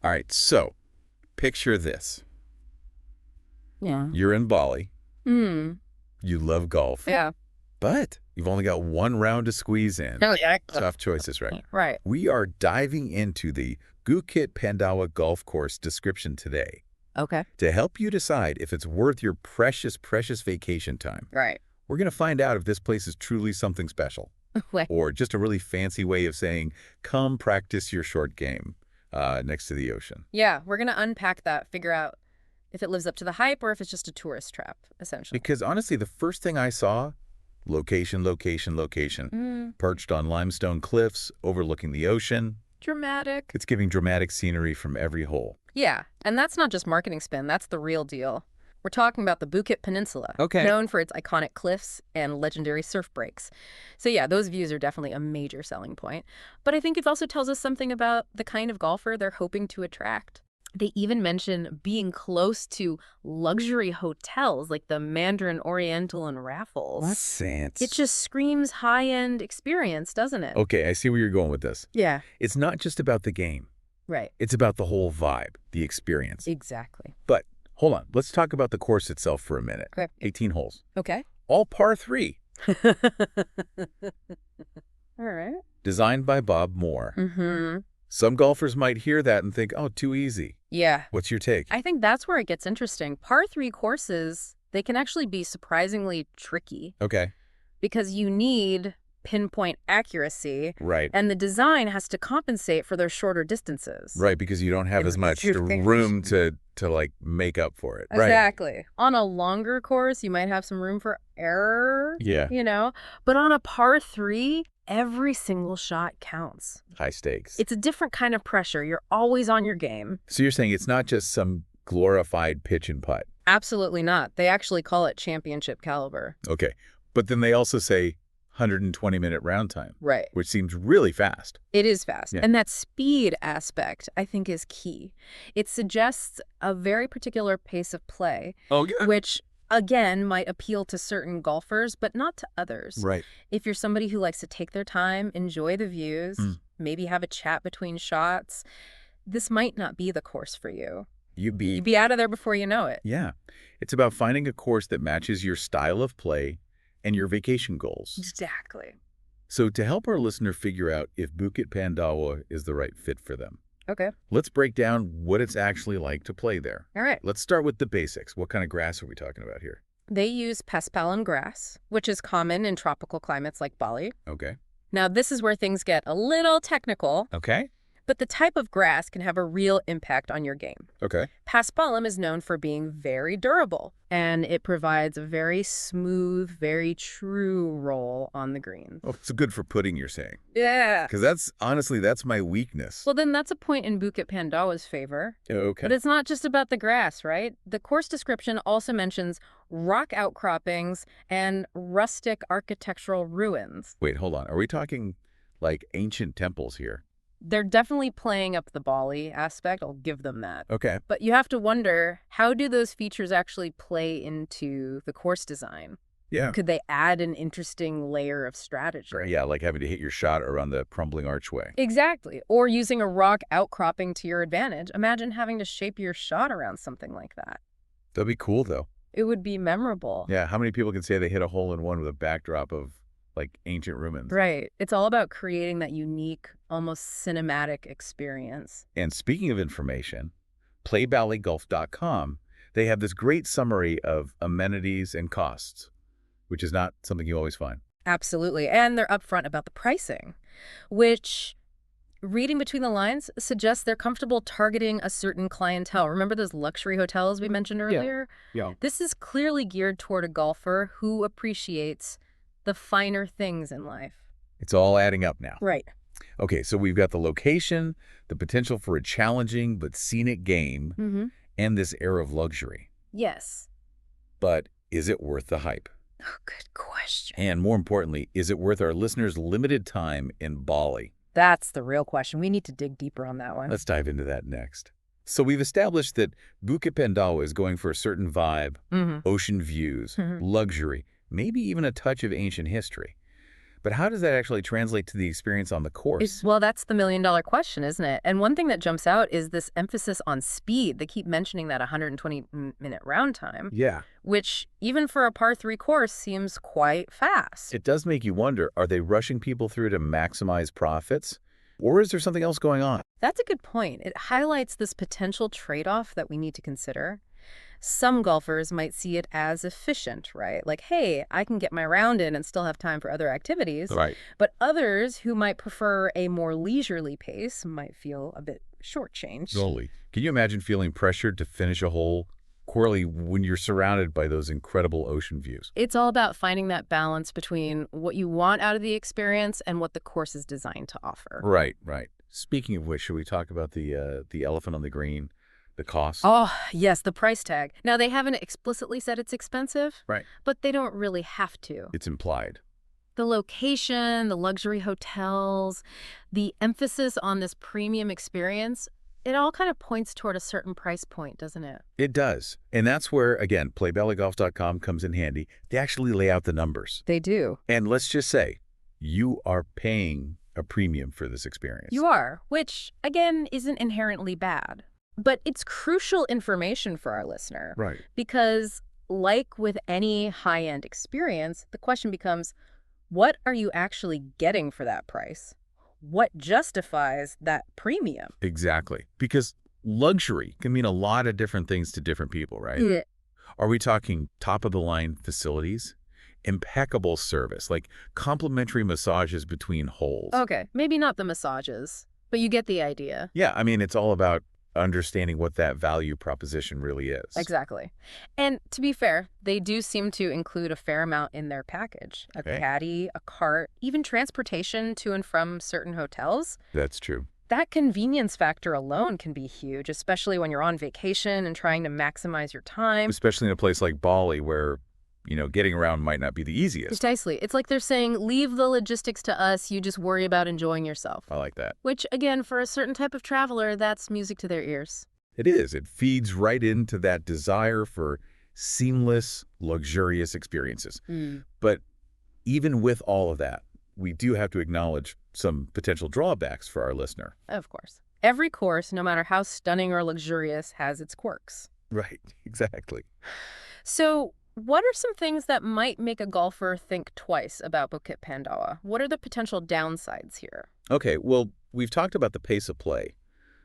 All right, so picture this. Yeah. You're in Bali. Hmm. You love golf. Yeah. But you've only got one round to squeeze in. Oh, yeah. Tough choices, right? Right. We are diving into the Bukit Pandawa golf course description today Okay. to help you decide if it's worth your precious, precious vacation time. Right. We're going to find out if this place is truly something special Wait. or just a really fancy way of saying, come practice your short game next to the ocean. Yeah, we're going to unpack that, figure out if it lives up to the hype or if it's just a tourist trap, essentially. Because honestly, the first thing I saw, location, location, location, perched on limestone cliffs, overlooking the ocean. Dramatic. It's giving dramatic scenery from every hole. Yeah, and that's not just marketing spin, that's the real deal. We're talking about the Bukit Peninsula, Okay. known for its iconic cliffs and legendary surf breaks. So yeah, those views are definitely a major selling point. But I think it also tells us something about the kind of golfer they're hoping to attract. They even mention being close to luxury hotels like the Mandarin Oriental and Raffles. What sense? It just screams high-end experience, doesn't it? Okay, I see where you're going with this. Yeah. It's not just about the game. Right. It's about the whole vibe, the experience. Exactly. But hold on, let's talk about the course itself for a minute. Okay. 18 holes. Okay. All par 3. All right. Designed by Bob Moore. Mm-hmm. Some golfers might hear that and think, oh, too easy. Yeah. What's your take? I think that's where it gets interesting. Par 3 courses, they can actually be surprisingly tricky Okay. because you need pinpoint accuracy, Right. and the design has to compensate for their shorter distances. Right, because you don't have as much room to like make up for it. Exactly. On a longer course, you might have some room for error, Yeah. you know, but on a par 3, every single shot counts. High stakes. It's a different kind of pressure. You're always on your game. So you're saying it's not just some glorified pitch and putt. Absolutely not. They actually call it championship caliber. Okay. But then they also say 120-minute round time, Right. which seems really fast. It is fast. Yeah. And that speed aspect, I think, is key. It suggests a very particular pace of play, Oh, yeah. which, again, might appeal to certain golfers, but not to others. Right. If you're somebody who likes to take their time, enjoy the views, maybe have a chat between shots, this might not be the course for you. You'd be out of there before you know it. Yeah. It's about finding a course that matches your style of play and your vacation goals. Exactly. So to help our listener figure out if Bukit Pandawa is the right fit for them, Okay. let's break down what it's actually like to play there. All right. Let's start with the basics. What kind of grass are we talking about here? They use paspalum grass, which is common in tropical climates like Bali. Okay. Now, this is where things get a little technical, Okay. but the type of grass can have a real impact on your game. Okay. Paspalum is known for being very durable, and it provides a very smooth, very true roll on the greens. Oh, it's good for putting, you're saying. Yeah. Because honestly, that's my weakness. Well, then that's a point in Bukit Pandawa's favor. Okay. But it's not just about the grass, right? The course description also mentions rock outcroppings and rustic architectural ruins. Wait, hold on. Are we talking like ancient temples here? They're definitely playing up the Bali aspect. I'll give them that. Okay. But you have to wonder, how do those features actually play into the course design? Yeah. Could they add an interesting layer of strategy? Yeah, like having to hit your shot around the crumbling archway. Exactly. Or using a rock outcropping to your advantage. Imagine having to shape your shot around something like that. That'd be cool, though. It would be memorable. Yeah, how many people can say they hit a hole-in-one with a backdrop of, like, ancient ruins? Right. It's all about creating that unique, almost cinematic experience. And speaking of information, playballygolf.com, they have this great summary of amenities and costs, which is not something you always find. Absolutely. And they're upfront about the pricing, which, reading between the lines, suggests they're comfortable targeting a certain clientele. Remember those luxury hotels we mentioned earlier? Yeah. This is clearly geared toward a golfer who appreciates the finer things in life. It's all adding up now. Right. Okay, so we've got the location, the potential for a challenging but scenic game, and this air of luxury. Yes. But is it worth the hype? Oh, good question. And more importantly, is it worth our listeners' limited time in Bali? That's the real question. We need to dig deeper on that one. Let's dive into that next. So we've established that Bukit Pandawa is going for a certain vibe, ocean views, luxury, maybe even a touch of ancient history. But how does that actually translate to the experience on the course? Well, that's the million-dollar question, isn't it? And one thing that jumps out is this emphasis on speed. They keep mentioning that 120-minute round time, Yeah. which even for a par 3 course seems quite fast. It does make you wonder, are they rushing people through to maximize profits? Or is there something else going on? That's a good point. It highlights this potential trade-off that we need to consider. Some golfers might see it as efficient, right? Like, hey, I can get my round in and still have time for other activities. Right. But others who might prefer a more leisurely pace might feel a bit shortchanged. Totally. Can you imagine feeling pressured to finish a hole poorly when you're surrounded by those incredible ocean views? It's all about finding that balance between what you want out of the experience and what the course is designed to offer. Right, right. Speaking of which, should we talk about the elephant on the green, the cost? Oh, yes, the price tag. Now, they haven't explicitly said it's expensive, Right. but they don't really have to. It's implied. The location, the luxury hotels, the emphasis on this premium experience, it all kind of points toward a certain price point, doesn't it? It does. And that's where, again, playbellygolf.com comes in handy. They actually lay out the numbers. They do. And let's just say, you are paying a premium for this experience. You are, which, again, isn't inherently bad. But it's crucial information for our listener. Right. Because, like with any high-end experience, the question becomes, what are you actually getting for that price? What justifies that premium? Exactly. Because luxury can mean a lot of different things to different people, right? Yeah. Are we talking top-of-the-line facilities? Impeccable service, like complimentary massages between holes. Okay, maybe not the massages, but you get the idea. Yeah, I mean, it's all about understanding what that value proposition really is. Exactly. And to be fair, they do seem to include a fair amount in their package. A Okay. caddy, a cart, even transportation to and from certain hotels. That's true. That convenience factor alone can be huge, especially when you're on vacation and trying to maximize your time. Especially in a place like Bali where, getting around might not be the easiest. Precisely. It's like they're saying, leave the logistics to us, you just worry about enjoying yourself. I like that. Which, again, for a certain type of traveler, that's music to their ears. It is. It feeds right into that desire for seamless, luxurious experiences. But even with all of that, we do have to acknowledge some potential drawbacks for our listener. Of course. Every course, no matter how stunning or luxurious, has its quirks. Right, exactly. So, what are some things that might make a golfer think twice about Bukit Pandawa? What are the potential downsides here? Okay, well, we've talked about the pace of play,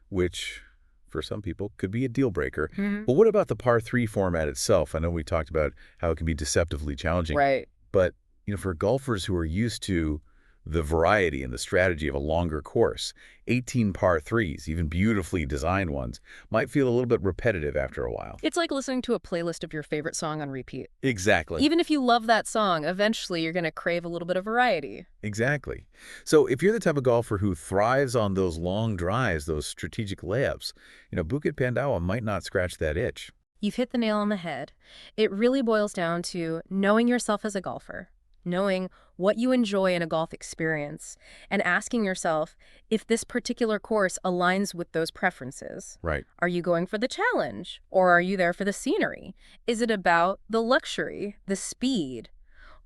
which for some people could be a deal breaker. But what about the par 3 format itself? I know we talked about how it can be deceptively challenging. Right. But, for golfers who are used to the variety and the strategy of a longer course, 18 par 3s, even beautifully designed ones, might feel a little bit repetitive after a while. It's like listening to a playlist of your favorite song on repeat. Exactly. Even if you love that song, eventually you're going to crave a little bit of variety. Exactly. So if you're the type of golfer who thrives on those long drives, those strategic layups, Bukit Pandawa might not scratch that itch. You've hit the nail on the head. It really boils down to knowing yourself as a golfer, knowing what you enjoy in a golf experience, and asking yourself if this particular course aligns with those preferences. Right. Are you going for the challenge, or are you there for the scenery? Is it about the luxury, the speed,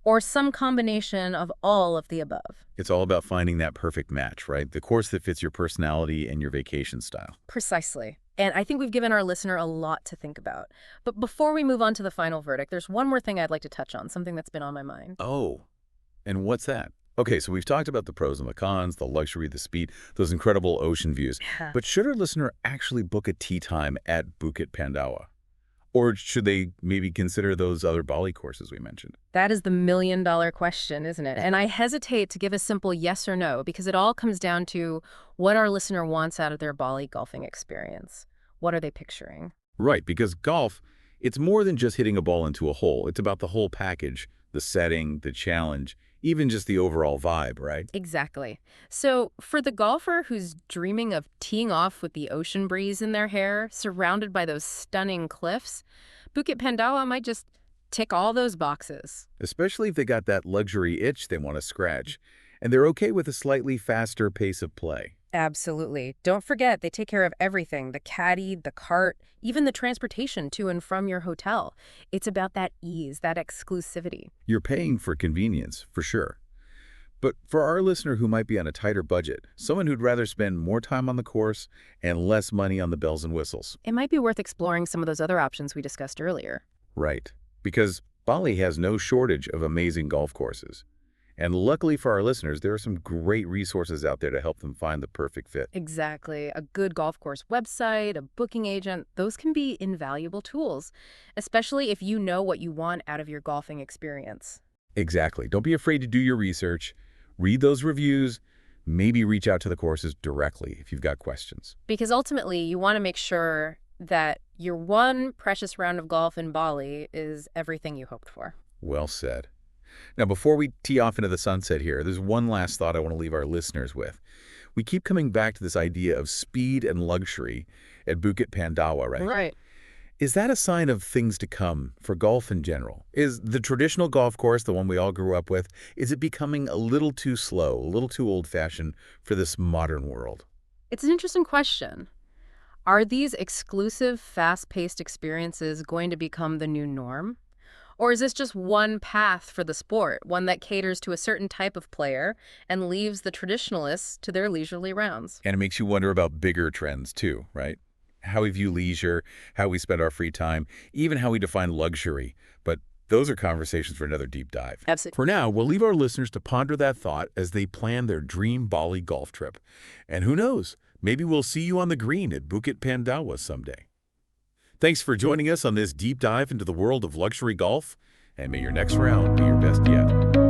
or some combination of all of the above? It's all about finding that perfect match, right? The course that fits your personality and your vacation style. Precisely. And I think we've given our listener a lot to think about. But before we move on to the final verdict, there's one more thing I'd like to touch on, something that's been on my mind. Oh, and what's that? Okay, so we've talked about the pros and the cons, the luxury, the speed, those incredible ocean views. But should our listener actually book a tee time at Bukit Pandawa? Or should they maybe consider those other Bali courses we mentioned? That is the million-dollar question, isn't it? And I hesitate to give a simple yes or no because it all comes down to what our listener wants out of their Bali golfing experience. What are they picturing? Right, because golf, it's more than just hitting a ball into a hole. It's about the whole package, the setting, the challenge, even just the overall vibe, right? Exactly. So for the golfer who's dreaming of teeing off with the ocean breeze in their hair, surrounded by those stunning cliffs, Bukit Pandawa might just tick all those boxes. Especially if they got that luxury itch they want to scratch, and they're okay with a slightly faster pace of play. Absolutely. Don't forget, they take care of everything, the caddy, the cart, even the transportation to and from your hotel. It's about that ease, that exclusivity. You're paying for convenience, for sure. But for our listener who might be on a tighter budget, someone who'd rather spend more time on the course and less money on the bells and whistles. It might be worth exploring some of those other options we discussed earlier. Right. Because Bali has no shortage of amazing golf courses. And luckily for our listeners, there are some great resources out there to help them find the perfect fit. Exactly. A good golf course website, a booking agent, those can be invaluable tools, especially if you know what you want out of your golfing experience. Exactly. Don't be afraid to do your research, read those reviews, maybe reach out to the courses directly if you've got questions. Because ultimately, you want to make sure that your one precious round of golf in Bali is everything you hoped for. Well said. Now, before we tee off into the sunset here, there's one last thought I want to leave our listeners with. We keep coming back to this idea of speed and luxury at Bukit Pandawa, right? Right. Is that a sign of things to come for golf in general? Is the traditional golf course, the one we all grew up with, is it becoming a little too slow, a little too old-fashioned for this modern world? It's an interesting question. Are these exclusive, fast-paced experiences going to become the new norm? Or is this just one path for the sport, one that caters to a certain type of player and leaves the traditionalists to their leisurely rounds? And it makes you wonder about bigger trends too, right? How we view leisure, how we spend our free time, even how we define luxury. But those are conversations for another deep dive. Absolutely. For now, we'll leave our listeners to ponder that thought as they plan their dream Bali golf trip. And who knows, maybe we'll see you on the green at Bukit Pandawa someday. Thanks for joining us on this deep dive into the world of luxury golf, and may your next round be your best yet.